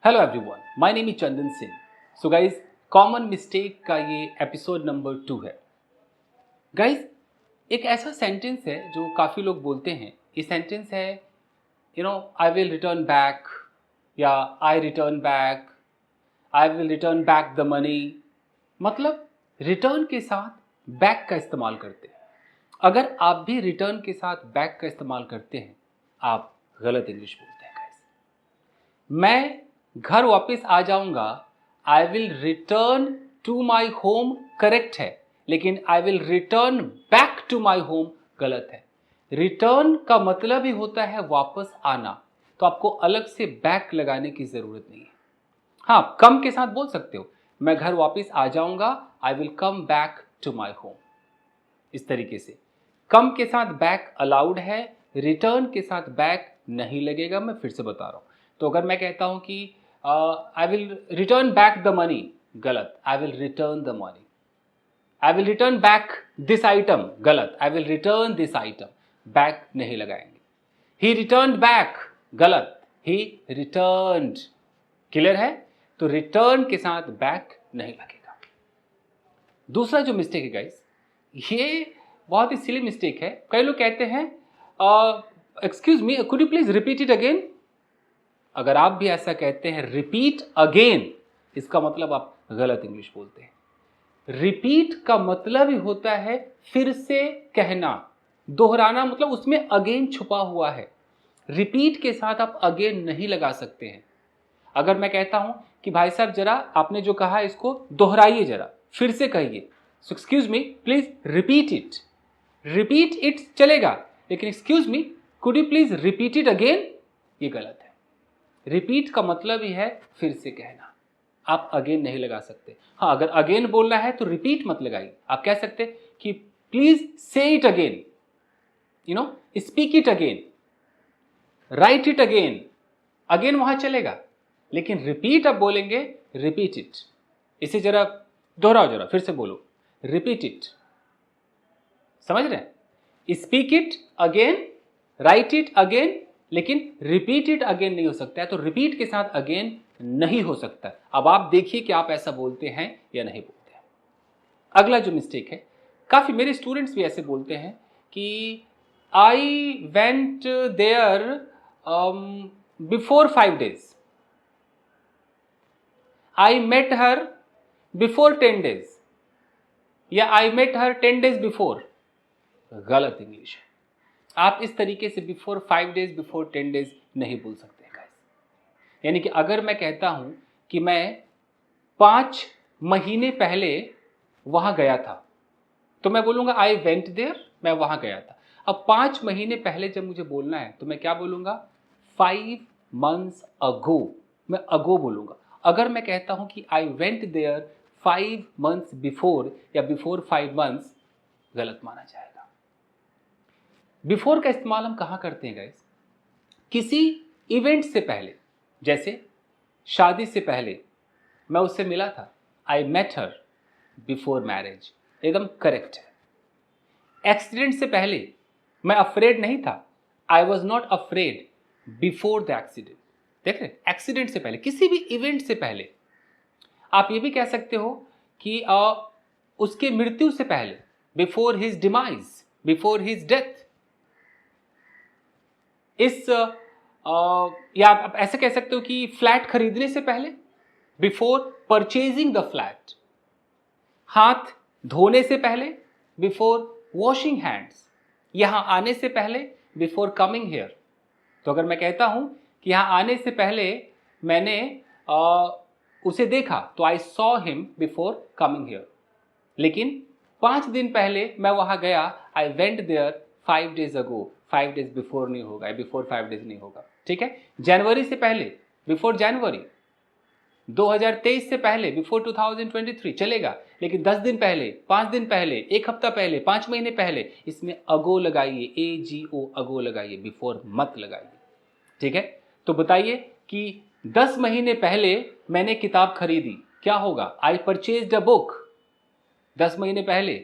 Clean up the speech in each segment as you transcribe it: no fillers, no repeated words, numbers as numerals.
Hello everyone, my name is Chandan Singh. So guys, common mistake का ये episode number 2 है। Guys, एक ऐसा सेंटेंस है जो काफ़ी लोग बोलते हैं। ये सेंटेंस है आई विल रिटर्न बैक, या I return back, I will return back the money. मतलब रिटर्न के साथ बैक का इस्तेमाल करते हैं। अगर आप भी रिटर्न के साथ बैक का इस्तेमाल करते हैं, आप गलत इंग्लिश बोलते हैं गाइस। मैं घर वापस आ जाऊंगा, I will return to my home correct है, लेकिन I will return back to my home गलत है। रिटर्न का मतलब ही होता है वापस आना, तो आपको अलग से बैक लगाने की जरूरत नहीं है। हाँ, कम के साथ बोल सकते हो, मैं घर वापस आ जाऊंगा, I will come back to my home. इस तरीके से कम के साथ बैक अलाउड है, रिटर्न के साथ बैक नहीं लगेगा। मैं फिर से बता रहा हूं। तो अगर मैं कहता हूं कि I will return back the money, गलत। I will return the money. I will return back this item, गलत। I will return this item, back नहीं लगाएंगे। ही रिटर्न बैक, गलत। ही रिटर्न्ड। क्लियर है? तो रिटर्न के साथ बैक नहीं लगेगा। दूसरा जो मिस्टेक है गाइस, ये बहुत ही सिली मिस्टेक है। कई लोग कहते हैं excuse me, could you please repeat it again. अगर आप भी ऐसा कहते हैं रिपीट अगेन, इसका मतलब आप गलत इंग्लिश बोलते हैं। रिपीट का मतलब ही होता है फिर से कहना, दोहराना, मतलब उसमें अगेन छुपा हुआ है। रिपीट के साथ आप अगेन नहीं लगा सकते हैं। अगर मैं कहता हूं कि भाई साहब जरा आपने जो कहा इसको दोहराइए, जरा फिर से कहिए, so excuse me please repeat it. Repeat it चलेगा, लेकिन excuse me could you please repeat it again, ये गलत है। रिपीट का मतलब ही है फिर से कहना, आप अगेन नहीं लगा सकते। हाँ, अगर अगेन बोलना है तो रिपीट मत लगाइए। आप कह सकते कि प्लीज से it again, speak it again, right it again. Again वहां चलेगा, लेकिन रिपीट आप बोलेंगे, रिपीट इट। इसे जरा दोहराओ, जरा फिर से बोलो, रिपीट इट। समझ रहे हैं? Speak it again, right it again, लेकिन रिपीट इट अगेन नहीं हो सकता है। तो रिपीट के साथ अगेन नहीं हो सकता। अब आप देखिए कि आप ऐसा बोलते हैं या नहीं बोलते हैं। अगला जो मिस्टेक है, काफी मेरे स्टूडेंट्स भी ऐसे बोलते हैं कि I went there before 5 days, I met her before 10 days, या I met her 10 days before. गलत इंग्लिश है। आप इस तरीके से बिफोर 5 days, बिफोर 10 days नहीं बोल सकते गाइस। यानी कि अगर मैं कहता हूं कि मैं 5 महीने पहले वहां गया था, तो मैं बोलूंगा आई वेंट देयर, मैं वहां गया था। अब 5 महीने पहले जब मुझे बोलना है तो मैं क्या बोलूंगा? 5 months अगो, मैं अगो बोलूंगा। अगर मैं कहता हूं कि I went there 5 months before, या बिफोर 5 months, गलत माना जाएगा। बिफोर का इस्तेमाल हम कहां करते हैं गाइस? किसी इवेंट से पहले, जैसे शादी से पहले मैं उससे मिला था, I met her before marriage, एकदम करेक्ट है। एक्सीडेंट से पहले मैं अफ्रेड नहीं था, I was not afraid before the accident. देख रहे, एक्सीडेंट से पहले, किसी भी इवेंट से पहले। आप ये भी कह सकते हो कि उसके मृत्यु से पहले, before his demise, before his death. या आप ऐसे कह सकते हो कि फ्लैट खरीदने से पहले, बिफोर परचेजिंग द फ्लैट। हाथ धोने से पहले, बिफोर वॉशिंग हैंड्स। यहां आने से पहले, बिफोर कमिंग हियर। तो अगर मैं कहता हूं कि यहां आने से पहले मैंने उसे देखा, तो I saw him before coming here. लेकिन 5 दिन पहले मैं वहां गया, I went there 5 days ago. 5 days before नहीं होगा, बिफोर 5 days नहीं होगा। ठीक है? जनवरी से पहले, बिफोर जनवरी। 2023 से पहले, बिफोर 2023 चलेगा, लेकिन 10 दिन पहले, 5 दिन पहले, 1 हफ्ता पहले, 5 महीने पहले, इसमें अगो लगाइए, AGO, अगो लगाइए, बिफोर मत लगाइए। ठीक है? तो बताइए कि 10 महीने पहले मैंने किताब खरीदी, क्या होगा? आई परचेज्ड अ बुक। 10 महीने पहले,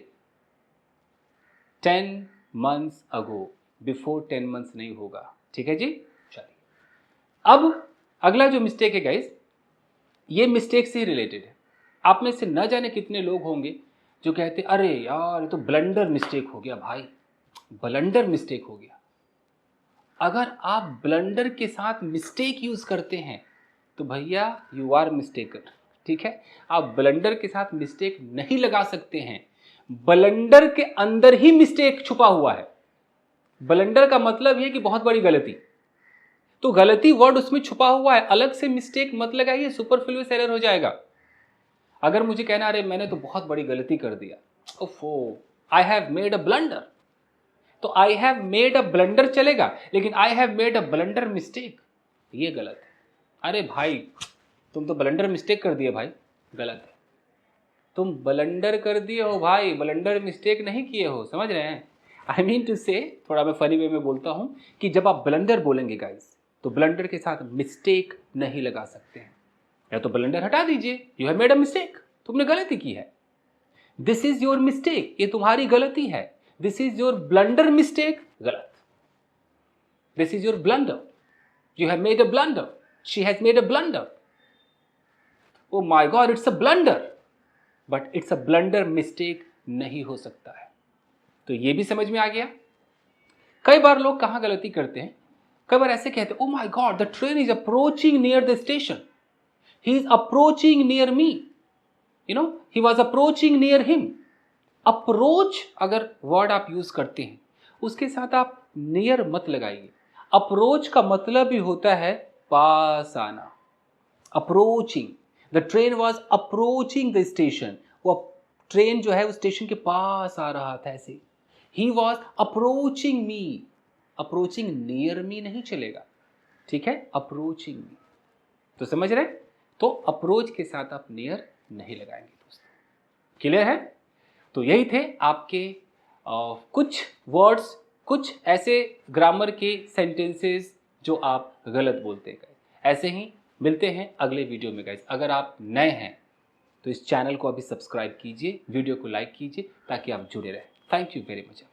10 months अगो, बिफोर 10 months नहीं होगा। ठीक है जी? चलिए, अब अगला जो मिस्टेक है गाइस, ये मिस्टेक से ही रिलेटेड है। आप में से न जाने कितने लोग होंगे जो कहते अरे यार ये तो ब्लंडर मिस्टेक हो गया भाई, ब्लंडर मिस्टेक हो गया। अगर आप ब्लंडर के साथ मिस्टेक यूज़ करते हैं तो भैया यू आर मिस्टेकन, ठीक है। आप ब्लंडर के साथ मिस्टेक नहीं लगा सकते हैं। ब्लंडर के अंदर ही मिस्टेक छुपा हुआ है। ब्लंडर का मतलब ये कि बहुत बड़ी गलती, तो गलती वर्ड उसमें छुपा हुआ है। अलग से मिस्टेक मत लगाइए, सुपरफ्लुअस एरर हो जाएगा। अगर मुझे कहना अरे मैंने तो बहुत बड़ी गलती कर दिया, ओफो I have made a blunder, तो I have made a blunder चलेगा, लेकिन I have made a blunder mistake ये गलत है। अरे भाई तुम तो ब्लंडर मिस्टेक कर दिए भाई, गलत है। तुम ब्लंडर कर दिए हो भाई, ब्लंडर मिस्टेक नहीं किए हो, समझ रहे हैं। आई मीन टू से, थोड़ा मैं फनी वे में बोलता हूँ कि जब आप ब्लंडर बोलेंगे गाइस तो ब्लंडर के साथ मिस्टेक नहीं लगा सकते हैं। या तो ब्लंडर हटा दीजिए, you have made a mistake, तुमने गलती की है, दिस इज योर मिस्टेक, ये तुम्हारी गलती है, this is your blunder mistake, गलत, this is your blunder, you have made a blunder, she has made a blunder, oh my God it's a blunder, but it's a blunder mistake नहीं हो सकता है। तो ये भी समझ में आ गया। कई बार लोग कहाँ गलती करते हैं, कई बार ऐसे कहते हैं ओ my God the train is approaching near the station, he is approaching near me, you know he was approaching near him. Approach अगर वर्ड आप यूज करते हैं उसके साथ आप नियर मत लगाइए। अप्रोच का मतलब ही होता है पास आना। Approaching, the train was approaching the station, वो ट्रेन जो है उस स्टेशन के पास आ रहा था ऐसे। He was approaching me, approaching near me नहीं चलेगा, ठीक है, अप्रोचिंग मी। तो समझ रहे, तो अप्रोच के साथ आप नियर नहीं लगाएंगे दोस्तों, क्लियर है। तो यही थे आपके कुछ वर्ड्स, कुछ ऐसे ग्रामर के सेंटेंसेस जो आप गलत बोलते गए। ऐसे ही मिलते हैं अगले वीडियो में गाइस। अगर आप नए हैं तो इस चैनल को अभी सब्सक्राइब कीजिए, वीडियो को लाइक कीजिए ताकि आप जुड़े रहें। Thank you very much.